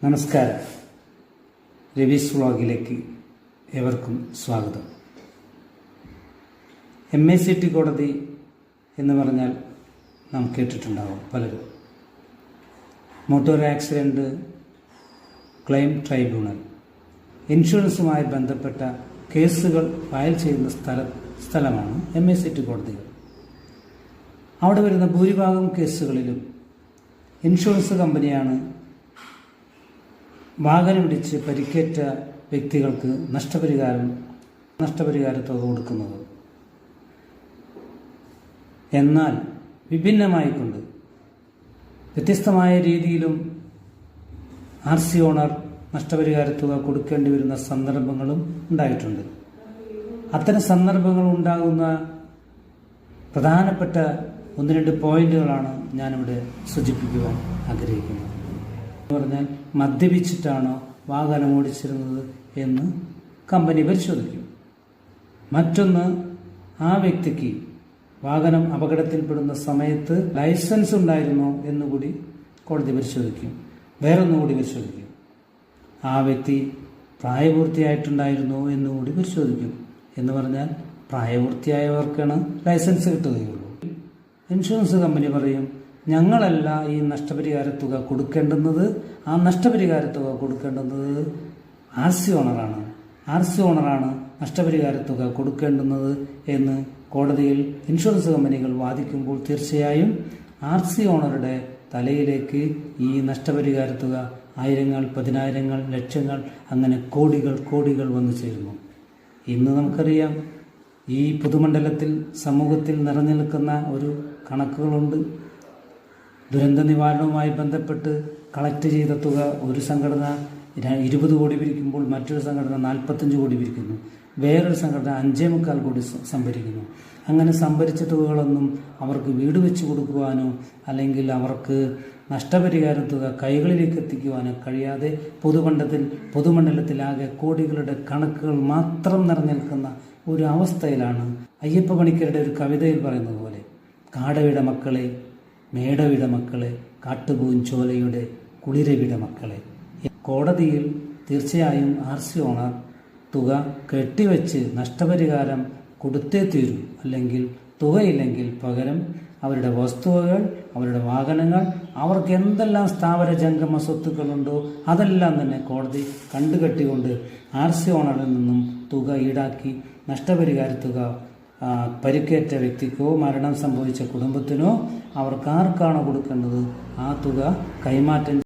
നമസ്കാരം. രവീസ് വ്ളോഗിലേക്ക് ഏവർക്കും സ്വാഗതം. MACT കോടതി എന്ന് പറഞ്ഞാൽ നാം കേട്ടിട്ടുണ്ടാകും പലരും. Motor accident claim tribunal. ഇൻഷുറൻസുമായി ബന്ധപ്പെട്ട കേസുകൾ ഫയൽ ചെയ്യുന്ന സ്ഥലമാണ് MACT കോടതികൾ. അവിടെ വരുന്ന ഭൂരിഭാഗം കേസുകളിലും ഇൻഷുറൻസ് കമ്പനിയാണ് വാഹനമിടിച്ച് പരിക്കേറ്റ വ്യക്തികൾക്ക് നഷ്ടപരിഹാര തുക കൊടുക്കുന്നത്. എന്നാൽ വിഭിന്നമായിക്കൊണ്ട് വ്യത്യസ്തമായ രീതിയിലും RC ഓണർ നഷ്ടപരിഹാര തുക കൊടുക്കേണ്ടി വരുന്ന സന്ദർഭങ്ങളും ഉണ്ടായിട്ടുണ്ട്. അത്തരം സന്ദർഭങ്ങൾ ഉണ്ടാകുന്ന പ്രധാനപ്പെട്ട 1-2 പോയിന്റുകളാണ് ഞാനിവിടെ സൂചിപ്പിക്കുവാൻ ആഗ്രഹിക്കുന്നത്. എന്ന് പറഞ്ഞാൽ മദ്യപിച്ചിട്ടാണോ വാഹനം ഓടിച്ചിരുന്നത് എന്ന് കമ്പനി പരിശോധിക്കും. മറ്റൊന്ന്, ആ വ്യക്തിക്ക് വാഹനം അപകടത്തിൽപ്പെടുന്ന സമയത്ത് ലൈസൻസ് ഉണ്ടായിരുന്നോ എന്നുകൂടി കോടതി പരിശോധിക്കും. വേറൊന്നുകൂടി പരിശോധിക്കും, ആ വ്യക്തി പ്രായപൂർത്തിയായിട്ടുണ്ടായിരുന്നോ എന്നുകൂടി പരിശോധിക്കും. എന്ന് പറഞ്ഞാൽ പ്രായപൂർത്തിയായവർക്കാണ് ലൈസൻസ് കിട്ടുകയുള്ളൂ. ഇൻഷുറൻസ് കമ്പനി പറയും, ഞങ്ങളല്ല ഈ നഷ്ടപരിഹാര തുക കൊടുക്കേണ്ടുന്നത്, ആ നഷ്ടപരിഹാര തുക കൊടുക്കേണ്ടുന്നത് RC ഓണറാണ്. RC ഓണറാണ് നഷ്ടപരിഹാര തുക കൊടുക്കേണ്ടുന്നത് എന്ന് കോടതിയിൽ ഇൻഷുറൻസ് കമ്പനികൾ വാദിക്കുമ്പോൾ തീർച്ചയായും RC ഓണറുടെ തലയിലേക്ക് ഈ നഷ്ടപരിഹാര തുക ആയിരങ്ങൾ, പതിനായിരങ്ങൾ, ലക്ഷങ്ങൾ, അങ്ങനെ കോടികൾ വന്നു ചേരുന്നു. ഇന്ന് നമുക്കറിയാം, ഈ പൊതുമണ്ഡലത്തിൽ സമൂഹത്തിൽ നിറഞ്ഞു നിൽക്കുന്ന ഒരു കണക്കുകളുണ്ട്. ദുരന്ത നിവാരണവുമായി ബന്ധപ്പെട്ട് കളക്ട് ചെയ്ത തുക ഒരു സംഘടന 20 കോടി പിരിക്കുമ്പോൾ മറ്റൊരു സംഘടന 45 കോടി പിരിക്കുന്നു, വേറൊരു സംഘടന 5.25 കോടി സംഭരിക്കുന്നു. അങ്ങനെ സംഭരിച്ച തുകകളൊന്നും അവർക്ക് വീട് വെച്ച് കൊടുക്കുവാനോ അല്ലെങ്കിൽ അവർക്ക് നഷ്ടപരിഹാര തുക കൈകളിലേക്ക് എത്തിക്കുവാനോ കഴിയാതെ പൊതുമണ്ഡലത്തിലാകെ കോടികളുടെ കണക്കുകൾ മാത്രം നിറഞ്ഞു നിൽക്കുന്ന ഒരു അവസ്ഥയിലാണ്. അയ്യപ്പ പണിക്കരുടെ ഒരു കവിതയിൽ പറയുന്നത് പോലെ, കാടയുടെ മക്കളെ, മേടവിട മക്കളെ, കാട്ടുപൂഞ്ചോലയുടെ കുളിരവിട മക്കളെ. കോടതിയിൽ തീർച്ചയായും RC ഓണർ തുക കെട്ടിവെച്ച് നഷ്ടപരിഹാരം കൊടുത്തേ തീരൂ. അല്ലെങ്കിൽ തുകയില്ലെങ്കിൽ പകരം അവരുടെ വസ്തുവകൾ, അവരുടെ വാഹനങ്ങൾ, അവർക്ക് എന്തെല്ലാം സ്ഥാവര ജംഗമ സ്വത്തുക്കളുണ്ടോ അതെല്ലാം തന്നെ കോടതി കണ്ടുകെട്ടിക്കൊണ്ട് RC ഓണറിൽ നിന്നും തുക ഈടാക്കി നഷ്ടപരിഹാര തുക പരിക്കേറ്റ വ്യക്തിക്കോ മരണം സംഭവിച്ച കുടുംബത്തിനോ അവർക്കാർക്കാണോ കൊടുക്കേണ്ടത് ആ തുക കൈമാറ്റം